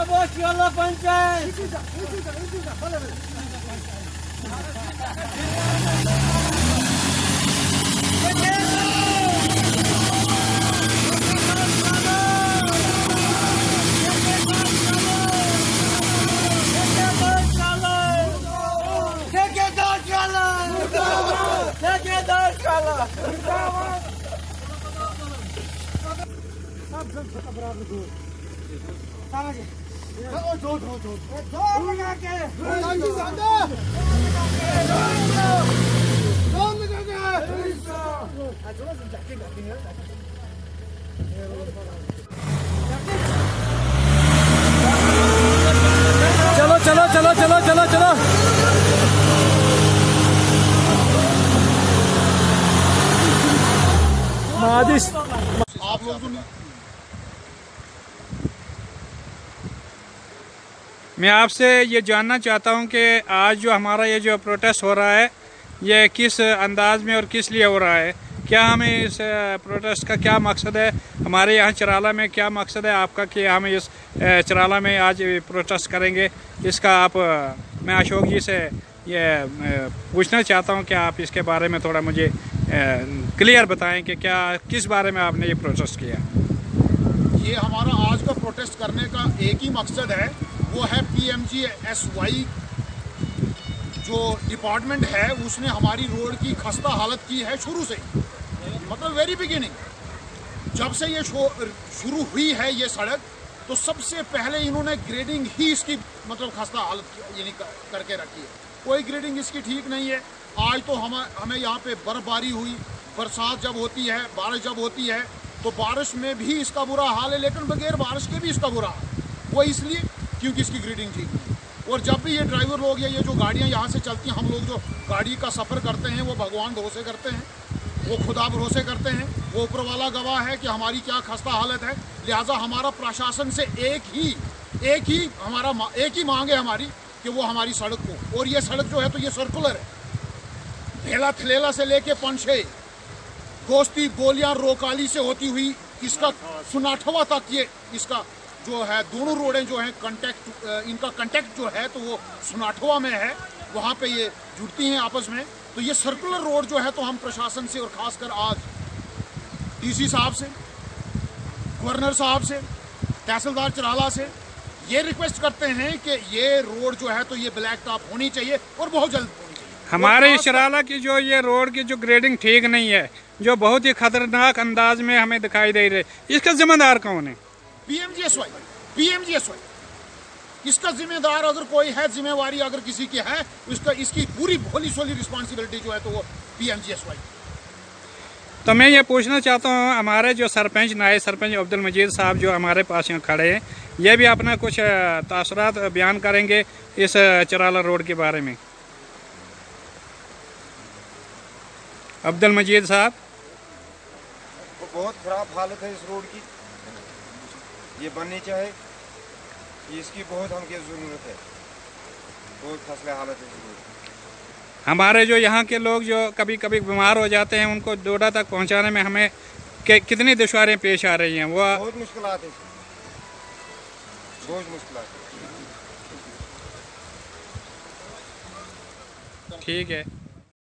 चलो चलो चलो चलो चलो चलो आप लोग मैं आपसे ये जानना चाहता हूँ कि आज जो हमारा ये जो प्रोटेस्ट हो रहा है ये किस अंदाज में और किस लिए हो रहा है, क्या हमें इस प्रोटेस्ट का क्या मकसद है, हमारे यहाँ चराला में क्या मकसद है आपका कि हम इस चराला में आज प्रोटेस्ट करेंगे, इसका आप मैं अशोक जी से ये पूछना चाहता हूँ कि आप इसके बारे में थोड़ा मुझे क्लियर बताएं कि क्या किस बारे में आपने ये प्रोटेस्ट किया। ये हमारा आज का प्रोटेस्ट करने का एक ही मकसद है, वो है PMGSY जो डिपार्टमेंट है उसने हमारी रोड की खस्ता हालत की है शुरू से, मतलब वेरी बिगिनिंग जब से ये शुरू हुई है ये सड़क, तो सबसे पहले इन्होंने ग्रेडिंग ही इसकी मतलब खस्ता हालत यानी करके रखी है। कोई ग्रेडिंग इसकी ठीक नहीं है। आज तो हमें यहाँ पे बर्फबारी हुई, बरसात जब होती है, बारिश जब होती है, तो बारिश में भी इसका बुरा हाल है, लेकिन बगैर बारिश के भी इसका बुरा हाल है। वो इसलिए क्योंकि इसकी ग्रेडिंग ठीक नहीं। और जब भी ये ड्राइवर लोग या ये जो गाड़ियाँ यहाँ से चलती हैं, हम लोग जो गाड़ी का सफ़र करते हैं वो भगवान भरोसे करते हैं, वो खुदा भरोसे करते हैं, वो ऊपर वाला गवाह है कि हमारी क्या खस्ता हालत है। लिहाजा हमारा प्रशासन से एक ही मांग है हमारी कि वो हमारी सड़क को, और ये सड़क जो है तो ये सर्कुलर है, भेला थलेला से लेके पंशे गोश्ती गोलियां रोकाली से होती हुई इसका सुनाठवा तक ये इसका जो है दोनों रोडें जो हैं इनका कंटेक्ट जो है तो वो सुनाठवा में है, वहाँ पे ये जुड़ती हैं आपस में। तो ये सर्कुलर रोड जो है तो हम प्रशासन से और ख़ासकर आज DC साहब से, गवर्नर साहब से, तहसीलदार चराला से ये रिक्वेस्ट करते हैं कि ये रोड जो है तो ये ब्लैक टॉप होनी चाहिए और बहुत जल्द होनी चाहिए। हमारे चराला की जो ये रोड की जो ग्रेडिंग ठीक नहीं है, जो बहुत ही खतरनाक अंदाज में हमें दिखाई दे रही है, इसका जिम्मेदार कौन है? PMGSY इसका जिम्मेदार अगर कोई है, जिम्मेवारी अगर किसी की है, इसकी पूरी भोली सोली रिस्पॉन्सिबिलिटी जो है तो वो PMGSY। तो मैं ये पूछना चाहता हूँ, हमारे जो सरपंच नायब सरपंच अब्दुल मजीद साहब जो हमारे पास यहाँ खड़े हैं, ये भी अपना कुछ तासुरात बयान करेंगे इस चराला रोड के बारे में। अब्दुल मजीद साहब। बहुत ख़राब हालत है इस रोड की, ये बननी चाहिए, इसकी बहुत हमको ज़रूरत है, बहुत खस्ता हालत है इस रोड की। हमारे जो यहाँ के लोग जो कभी कभी बीमार हो जाते हैं, उनको डोडा तक पहुँचाने में हमें कितनी दुश्वारियाँ पेश आ रही हैं, वो बहुत मुश्किलात है, बहुत मुश्किलात है। ठीक है।